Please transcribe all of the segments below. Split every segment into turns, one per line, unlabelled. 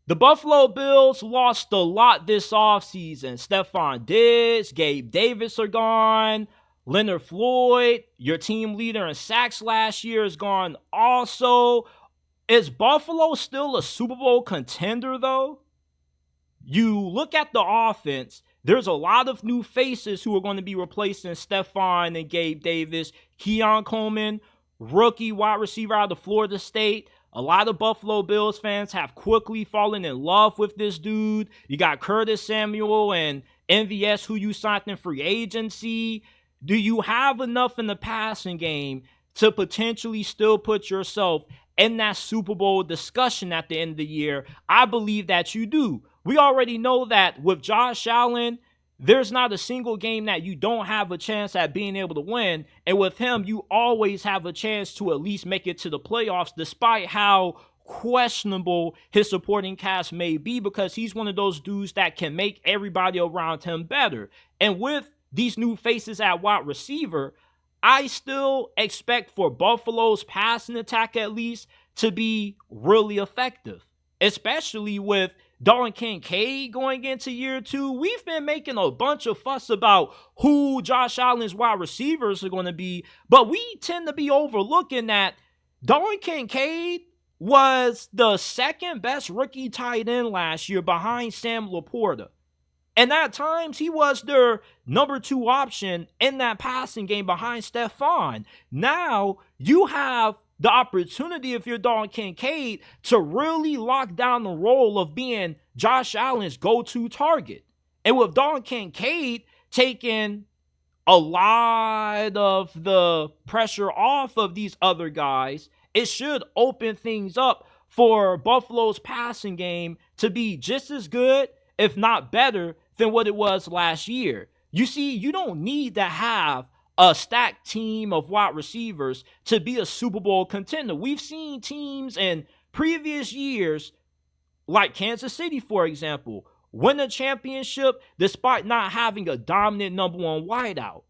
The Buffalo Bills lost a lot this offseason. Stefon Diggs, Gabe Davis are gone. Leonard Floyd, your team leader in sacks last year, is gone also. Is Buffalo still a Super Bowl contender, though? You look at the offense, there's a lot of new faces who are going to be replacing Stefon and Gabe Davis. Keon Coleman, rookie wide receiver out of Florida State. A lot of Buffalo Bills fans have quickly fallen in love with this dude. You got Curtis Samuel and MVS, who you signed in free agency. Do you have enough in the passing game to potentially still put yourself in that Super Bowl discussion at the end of the year? I believe that you do. We already know that with Josh Allen, there's not a single game that you don't have a chance at being able to win. And with him, you always have a chance to at least make it to the playoffs, despite how questionable his supporting cast may be, because he's one of those dudes that can make everybody around him better. And with these new faces at wide receiver, I still expect for Buffalo's passing attack at least to be really effective, especially with Dalton Kincaid going into year 2. We've been making a bunch of fuss about who Josh Allen's wide receivers are going to be, but we tend to be overlooking that Dalton Kincaid was the second best rookie tight end last year behind Sam Laporta. And at times, he was their number 2 option in that passing game behind Stefon. Now, you have the opportunity, if you're Dalton Kincaid, to really lock down the role of being Josh Allen's go-to target. And with Dalton Kincaid taking a lot of the pressure off of these other guys, it should open things up for Buffalo's passing game to be just as good, if not better, than what it was last year. You see, you don't need to have a stacked team of wide receivers to be a Super Bowl contender. We've seen teams in previous years, like Kansas City, for example, win a championship despite not having a dominant number 1 wideout.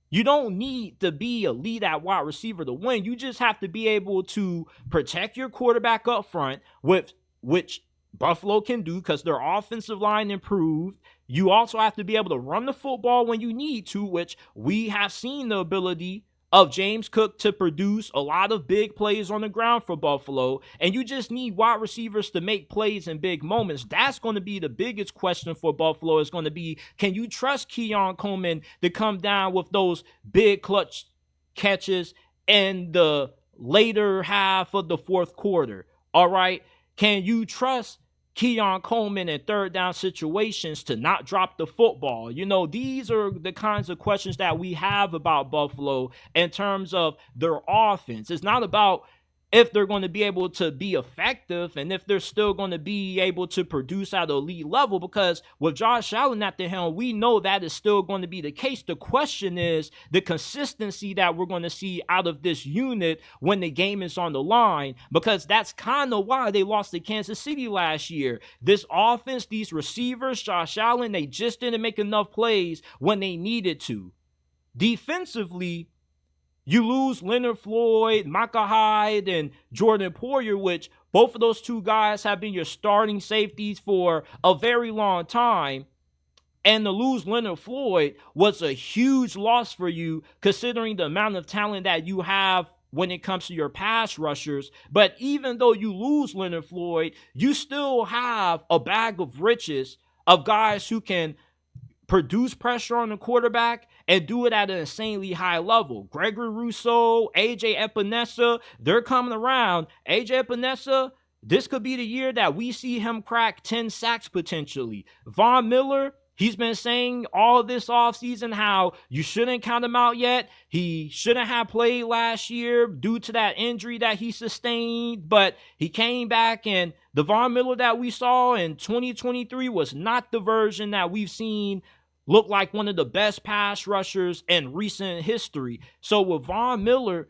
You don't need to be elite at wide receiver to win. You just have to be able to protect your quarterback up front, with which Buffalo can do because their offensive line improved. You also have to be able to run the football when you need to, which we have seen the ability of James Cook to produce a lot of big plays on the ground for Buffalo. And you just need wide receivers to make plays in big moments. That's going to be the biggest question for Buffalo, is going to be, can you trust Keon Coleman to come down with those big clutch catches in the later half of the fourth quarter? All right. Can you trust Keon Coleman in third down situations to not drop the football? You know, these are the kinds of questions that we have about Buffalo in terms of their offense. It's not about if they're going to be able to be effective and if they're still going to be able to produce at an elite level, because with Josh Allen at the helm, we know that is still going to be the case. The question is the consistency that we're going to see out of this unit when the game is on the line, because that's kind of why they lost to Kansas City last year. This offense, these receivers, Josh Allen, they just didn't make enough plays when they needed to. Defensively, you lose Leonard Floyd, Micah Hyde, and Jordan Poyer, which both of those 2 guys have been your starting safeties for a very long time. And to lose Leonard Floyd was a huge loss for you, considering the amount of talent that you have when it comes to your pass rushers. But even though you lose Leonard Floyd, you still have a bag of riches of guys who can produce pressure on the quarterback and do it at an insanely high level. Gregory Rousseau, AJ Epinesa, they're coming around. AJ Epinesa, this could be the year that we see him crack 10 sacks potentially. Von Miller, he's been saying all this offseason how you shouldn't count him out yet. He shouldn't have played last year due to that injury that he sustained, but he came back, and the Von Miller that we saw in 2023 was not the version that we've seen look like one of the best pass rushers in recent history. So with Von Miller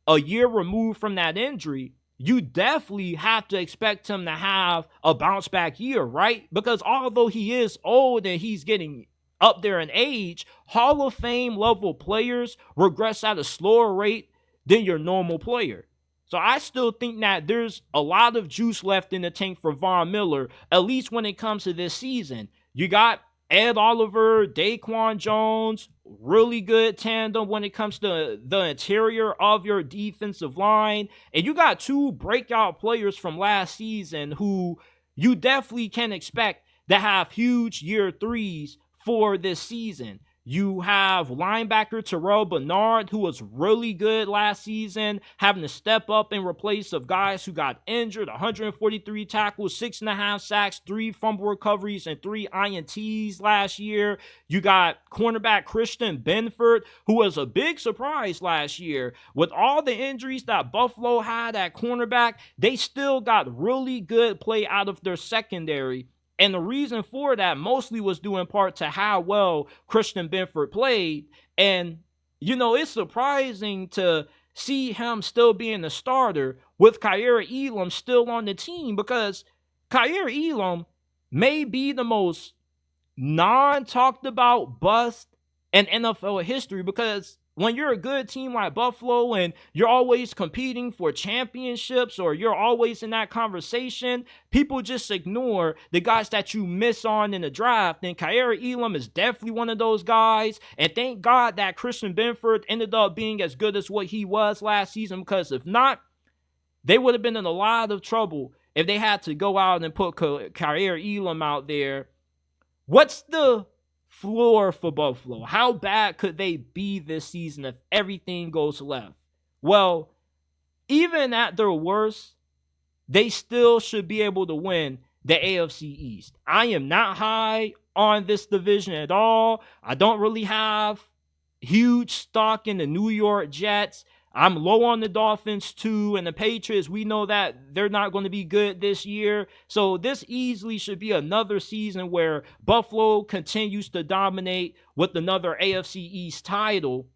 a year removed from that injury, you definitely have to expect him to have a bounce back year, right? Because although he is old and he's getting up there in age, Hall of Fame level players regress at a slower rate than your normal player. So I still think that there's a lot of juice left in the tank for Von Miller, at least when it comes to this season. You got Ed Oliver, Daquan Jones, really good tandem when it comes to the interior of your defensive line. And you got two breakout players from last season who you definitely can expect to have huge year threes for this season. You have linebacker Terrell Bernard, who was really good last season, having to step up in replace of guys who got injured. 143 tackles, 6.5 sacks, 3 fumble recoveries, and 3 INTs last year. You got cornerback Christian Benford, who was a big surprise last year. With all the injuries that Buffalo had at cornerback, they still got really good play out of their secondary. And the reason for that mostly was due in part to how well Christian Benford played. And, it's surprising to see him still being the starter with Kaiir Elam still on the team, because Kaiir Elam may be the most non-talked about bust in NFL history, because when you're a good team like Buffalo and you're always competing for championships, or you're always in that conversation, people just ignore the guys that you miss on in the draft. And Kaiir Elam is definitely one of those guys. And thank God that Christian Benford ended up being as good as what he was last season, because if not, they would have been in a lot of trouble if they had to go out and put Kaiir Elam out there. What's the floor for Buffalo? How bad could they be this season if everything goes left? Well, even at their worst, they still should be able to win the AFC East. I am not high on this division at all. I don't really have huge stock in the New York Jets. I'm low on the Dolphins too, and the Patriots, we know that they're not going to be good this year. So this easily should be another season where Buffalo continues to dominate with another AFC East title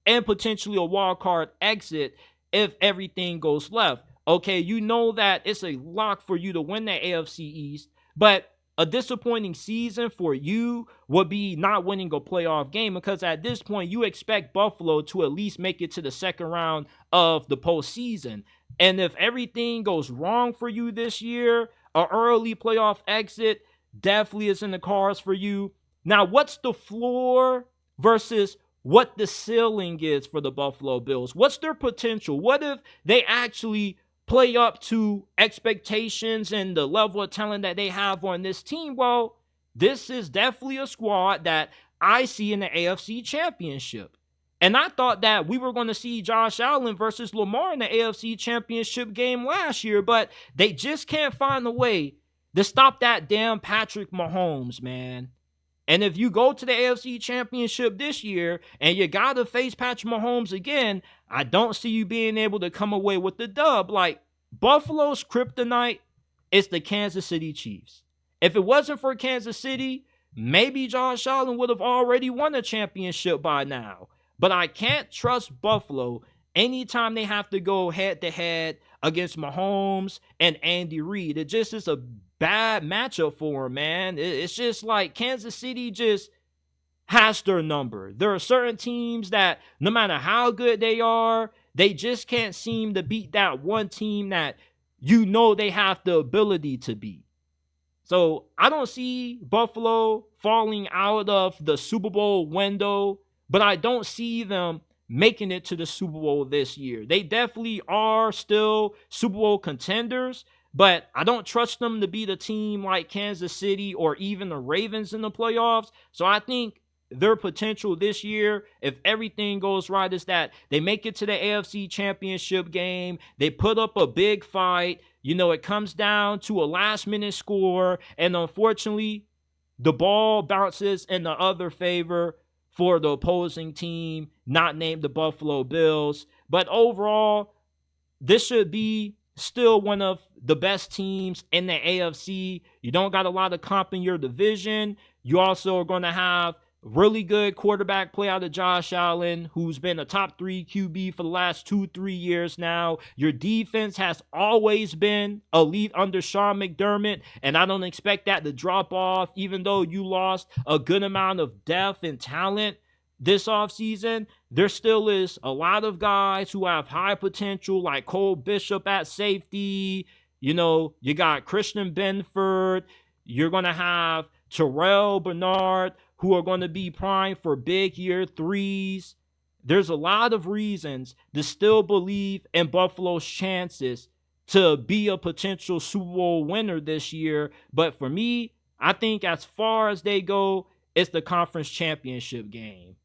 and potentially a wild card exit if everything goes left. Okay, you know that it's a lock for you to win the AFC East, but a disappointing season for you would be not winning a playoff game, because at this point you expect Buffalo to at least make it to the second round of the postseason. And if everything goes wrong for you this year, an early playoff exit definitely is in the cards for you. Now, what's the floor versus what the ceiling is for the Buffalo Bills? What's their potential? What if they actually play up to expectations and the level of talent that they have on this team? Well, this is definitely a squad that I see in the AFC Championship. And I thought that we were going to see Josh Allen versus Lamar in the AFC Championship game last year, but they just can't find a way to stop that damn Patrick Mahomes, man. And if you go to the AFC Championship this year and you got to face Patrick Mahomes again, I don't see you being able to come away with the dub. Like, Buffalo's kryptonite is the Kansas City Chiefs. If it wasn't for Kansas City, maybe Josh Allen would have already won a championship by now. But I can't trust Buffalo anytime they have to go head-to-head against Mahomes and Andy Reid. It just is a bad matchup for him, man. It's just like Kansas City just has their number. There are certain teams that no matter how good they are, they just can't seem to beat that one team that they have the ability to beat. So I don't see Buffalo falling out of the Super Bowl window, but I don't see them making it to the Super Bowl this year. They definitely are still Super Bowl contenders, but I don't trust them to beat a team like Kansas City or even the Ravens in the playoffs. So I think their potential this year, if everything goes right, is that they make it to the AFC Championship game. They put up a big fight. It comes down to a last-minute score, and unfortunately, the ball bounces in the other favor for the opposing team, not named the Buffalo Bills. But overall, this should be still one of the best teams in the AFC. You don't got a lot of comp in your division. You also are going to have really good quarterback play out of Josh Allen, who's been a top 3 QB for the last 2-3 years now. Your defense has always been elite under Sean McDermott, and I don't expect that to drop off, even though you lost a good amount of depth and talent. this offseason, there still is a lot of guys who have high potential, like Cole Bishop at safety. You got Christian Benford. You're going to have Terrell Bernard, who are going to be primed for big year threes. There's a lot of reasons to still believe in Buffalo's chances to be a potential Super Bowl winner this year. But for me, I think as far as they go, it's the conference championship game.